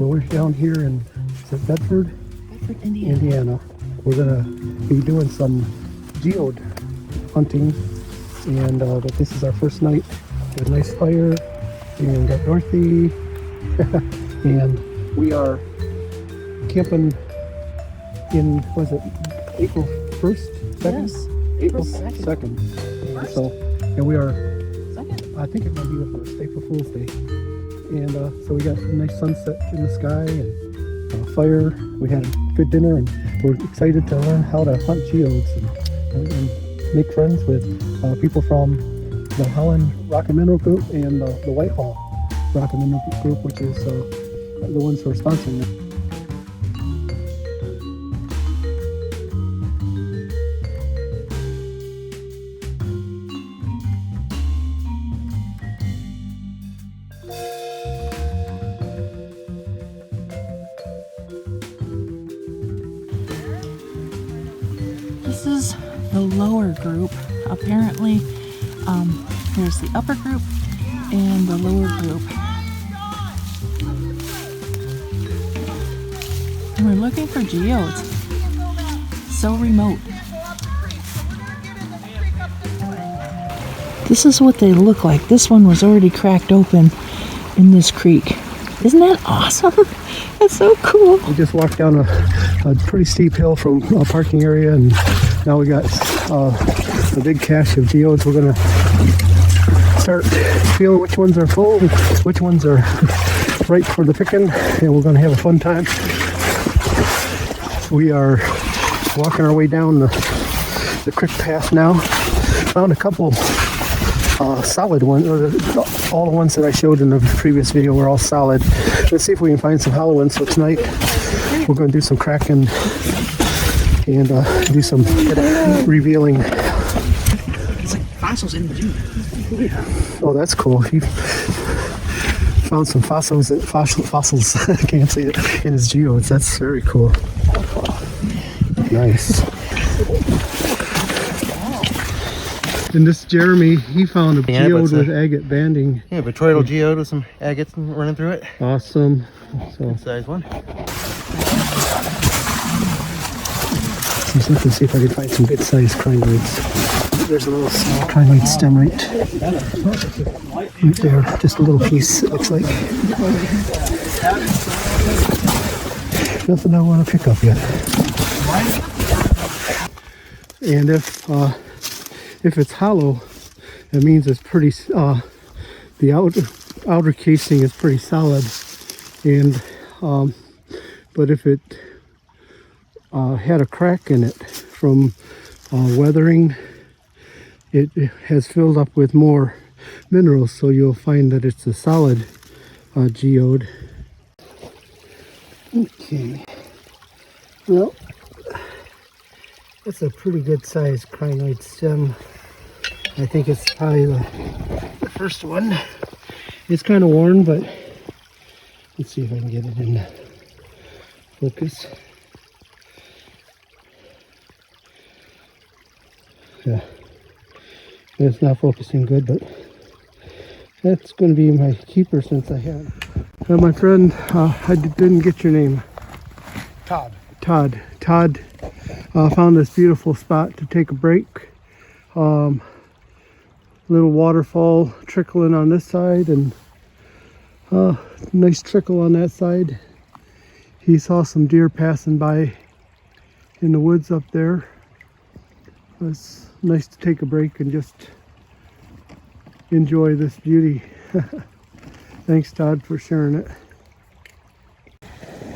Well, we're down here in Bedford, Indiana. We're gonna be doing some geode hunting, and this is our first night. We have a nice fire, and got Dorothy, and we are camping in, was it April 1st? 2nd? Yes. April 2nd. 2nd. First? So, and we are, 2nd. I think it might be the 1st, April Fool's Day. And so we got a nice sunset in the sky and fire. We had a good dinner, and we're excited to learn how to hunt geodes and make friends with people from the Holland Rock and Mineral Group and the Whitehall Rock and Mineral Group, which is the ones who are sponsoring it. This is the lower group. Apparently, there's the upper group and the lower group. And we're looking for geodes. So remote. This is what they look like. This one was already cracked open in this creek. Isn't that awesome? That's so cool. We just walked down a pretty steep hill from a parking area, and now we got a big cache of geodes. We're gonna start feeling which ones are full, which ones are right for the picking, and we're gonna have a fun time. We are walking our way down the creek path now. Found a couple solid ones, or all the ones that I showed in the previous video were all solid. Let's see if we can find some hollow ones. So tonight we're going to do some cracking and do some revealing. It's like fossils in the geode. Oh, that's cool. He found some fossils. I can't say it, in his geodes. That's very cool. Nice. And this Jeremy, he found a geode with agate banding. Yeah, botryoidal geode with some agates running through it. Awesome. So Size one. let's look and see if I can find some good sized crinoids. There's a little small crinoid stem right there. Just a little piece, it looks like. Nothing I want to pick up yet. And if it's hollow, that means it's pretty, the outer casing is pretty solid. And, but if it had a crack in it from weathering, it has filled up with more minerals, so you'll find that it's a solid geode. Okay, well, that's a pretty good sized crinoid stem. I think it's probably the first one. It's kind of worn, but let's see if I can get it in focus. Yeah, it's not focusing good, but that's going to be my keeper since I have. My friend, I didn't get your name. Todd found this beautiful spot to take a break. Little waterfall trickling on this side, and nice trickle on that side. He saw some deer passing by in the woods up there. It's nice to take a break and just enjoy this beauty. Thanks, Todd, for sharing it.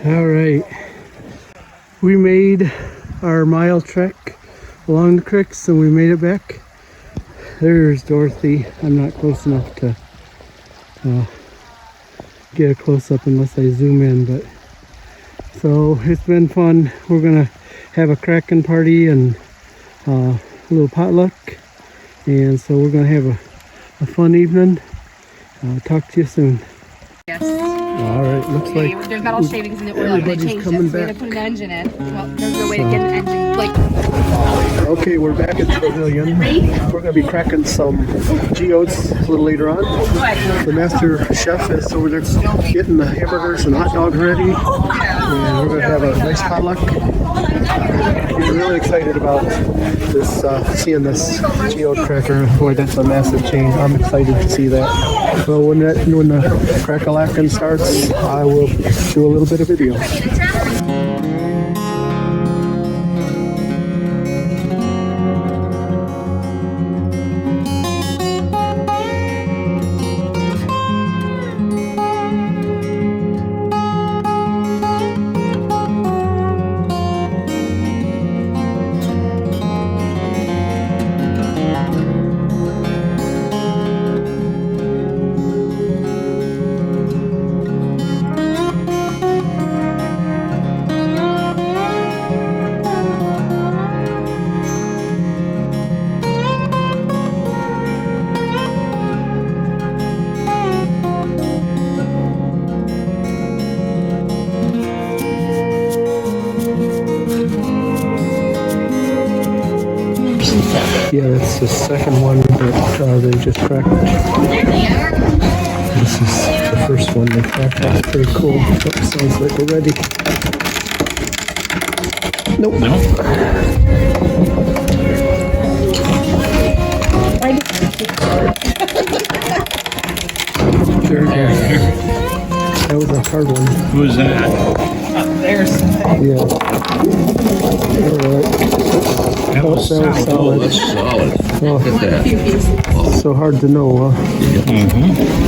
All right, we made our mile trek along the creek, so we made it back. There's Dorothy. I'm not close enough to get a close-up unless I zoom in, but so it's been fun. We're gonna have a cracking party and a little potluck, and so we're gonna have a fun evening. Talk to you soon. Yes. All right, looks like There's metal shavings in the oil. They everybody's changed coming it. So we had back. to put an engine in. Well, there's no way to get an engine. Like, Okay, we're back at the pavilion. We're going to be cracking some geodes a little later on. The master chef is over there getting the hamburgers and hot dogs ready. And we're going to have a nice potluck. We're really excited about this, seeing this geode cracker. Boy, that's a massive change. I'm excited to see that. So when the crack-a-lackin' starts, I will do a little bit of video. Yeah, that's the second one that they just cracked. This is the first one they cracked. That's pretty cool. Oh, sounds like we're ready. Nope. No. Sure. That was a hard one. Who is that? there's Yeah. All right. That was solid. solid. Oh, that's solid. Oh, Look at that. so hard to know, huh?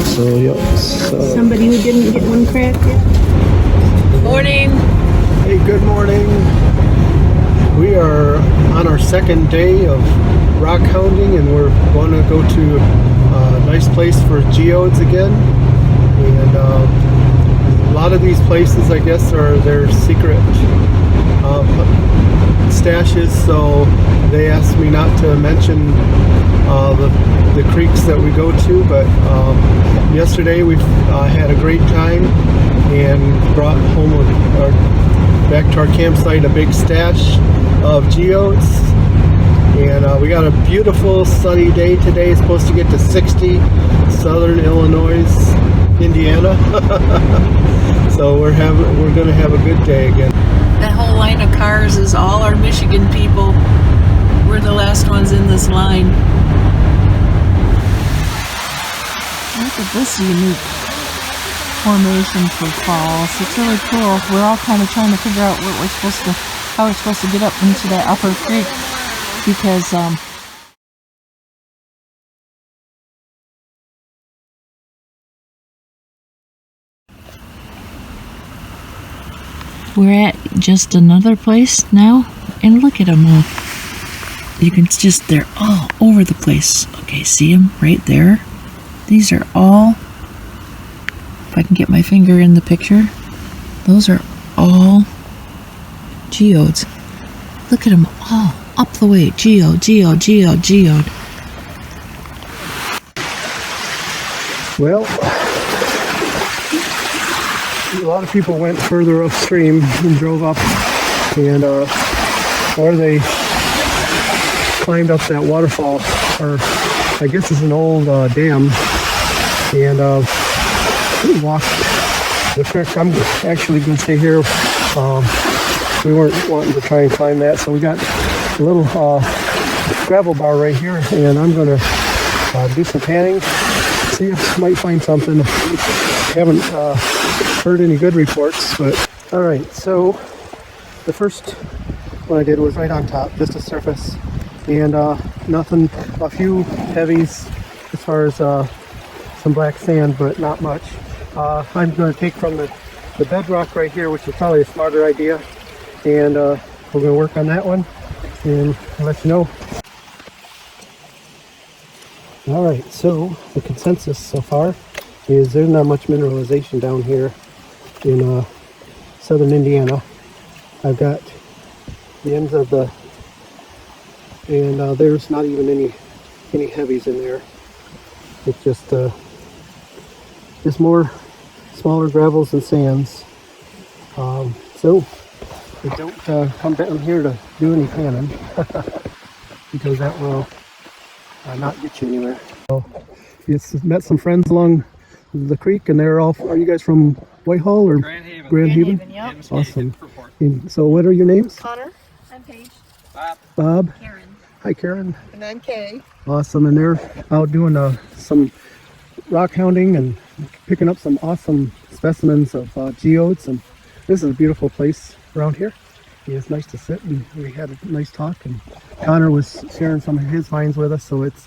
So, yep. So, Somebody who didn't get one cracked yet? morning. hey, good morning. We are on our second day of rock hounding, and we're going to go to a nice place for geodes again. And a lot of these places, I guess, are their secret stashes, so they asked me not to mention the creeks that we go to, but yesterday we had a great time and brought home back to our campsite a big stash of geodes, and we got a beautiful sunny day today. It's supposed to get to 60, southern Illinois, Indiana. So we're gonna have a good day again. That whole line of cars is all our Michigan people. We're the last ones in this line. Look at this unique formation for falls. It's really cool. We're all kind of trying to figure out how we're supposed to get up into that upper creek, because we're at just another place now, and look at them all. You can they're all over the place. Okay, see them right there? These are all, if I can get my finger in the picture, those are all geodes. Look at them all up the way. Geode, geode, geode, geode. Well, a lot of people went further upstream and drove up, and or they climbed up that waterfall, or I guess it's an old dam, and walked the creek. I'm actually going to stay here. We weren't wanting to try and climb that, so we got a little gravel bar right here, and I'm going to do some panning, see if I might find something. Haven't heard any good reports, but all right. So the first one I did was right on top, just a surface, and nothing. A few heavies as far as some black sand, but not much. I'm going to take from the bedrock right here, which is probably a smarter idea, and we're going to work on that one and let you know. All right, so the consensus so far is there's not much mineralization down here in southern Indiana. I've got the ends of and there's not even any heavies in there. It's just more smaller gravels and sands. So we don't come down here to do any panning because that will not get you anywhere. So it's met some friends along the creek, and they're all. Are you guys from Whitehall or Grand Haven. Grand Haven? Yep. Awesome. And so what are your names? Connor. I'm Paige. Bob. Karen. Hi, Karen. And I'm Kay. Awesome. And they're out doing some rock hounding and picking up some awesome specimens of geodes. And this is a beautiful place around here. It's nice to sit, and we had a nice talk. And Connor was sharing some of his finds with us, so it's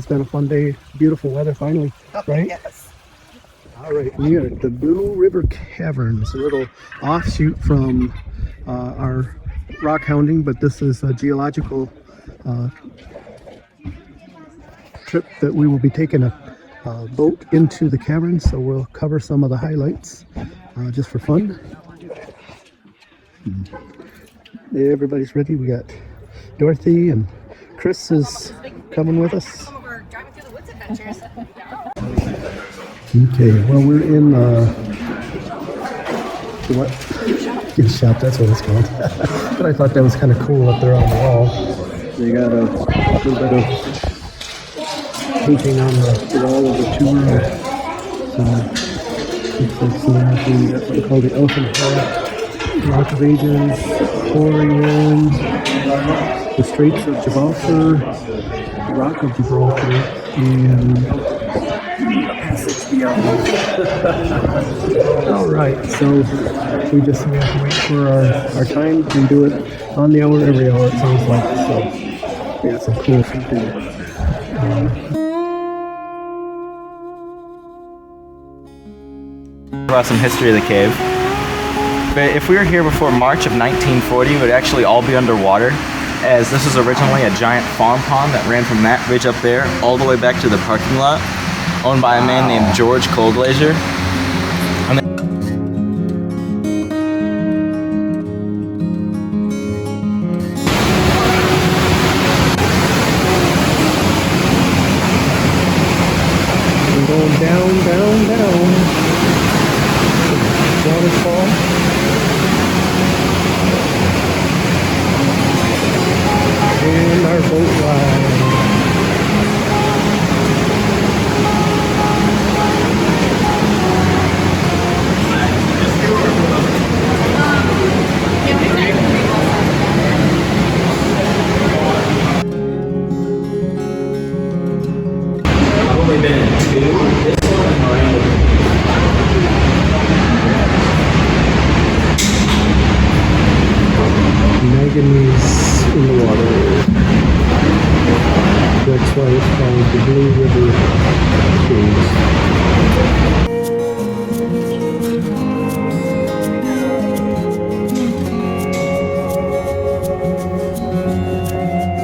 been a fun day. Beautiful weather finally, right? Yes. All right, we are at the Blue River Caverns, a little offshoot from our rock hounding, but this is a geological trip that we will be taking a boat into the caverns, so we'll cover some of the highlights just for fun. Everybody's ready. We got Dorothy and Chris is coming with us. We're driving through the woods adventures. Okay, well, we're in what? Gift shop, that's what it's called. But I thought that was kind of cool up there on the wall. They got a little bit of painting on the wall of the tour. We got something called the Elephant Head, Rock of Ages, Quarry Ruins, the Straits of Gibraltar, Rock of Gibraltar, and Passage Beyond. All right, so we have to wait for our time. We can do it on the hour, every hour, it sounds like. So we got some cool food to do. About some history of the cave. But if we were here before March of 1940, it would actually all be underwater, as this was originally a giant farm pond that ran from that ridge up there all the way back to the parking lot, owned by a man named George Colglazier. We're going down, down, down. Waterfall. And our boat ride. I've only been in two. This one and Miranda. Manganese in the water. That's why it's called the Blue River Caves.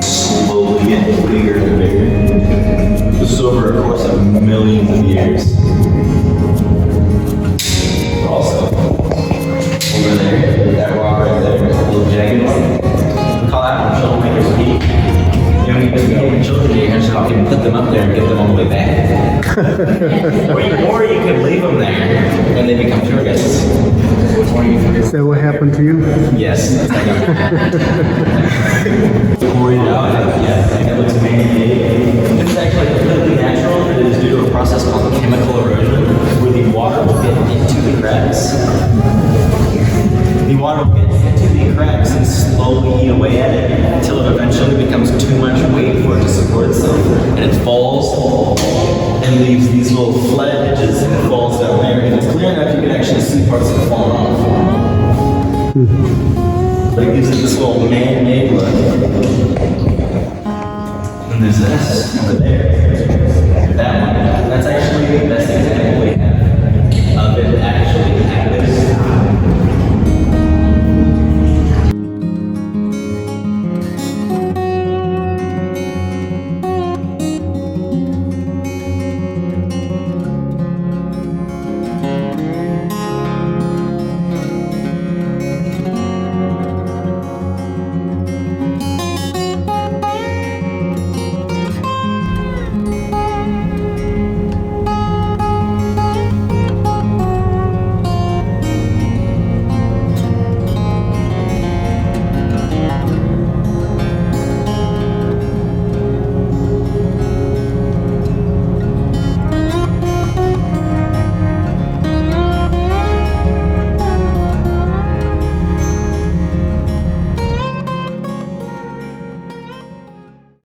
Slowly getting bigger and bigger. This is over a course of millions of years. Also, over there, that rock right there, a little jagged one. We call that one Troublemaker's Peak. You know, you can children, you can put them up there and get them on the way back. or you can leave them there and they become tour guests. Which one you think? Is that what happened to you? Yes, that's how pouring it out, yeah, it looks man-made. It's actually completely natural. It is due to a process called chemical erosion, where the water will get into the cracks. The water will get into the cracks and slowly eat away at it until it eventually becomes too much weight for it to support itself, and it falls and leaves these little flat edges and falls down there. And it's clear enough you can actually see parts of it falling off. But it gives it this little man-made look. And there's this over there. That one. That's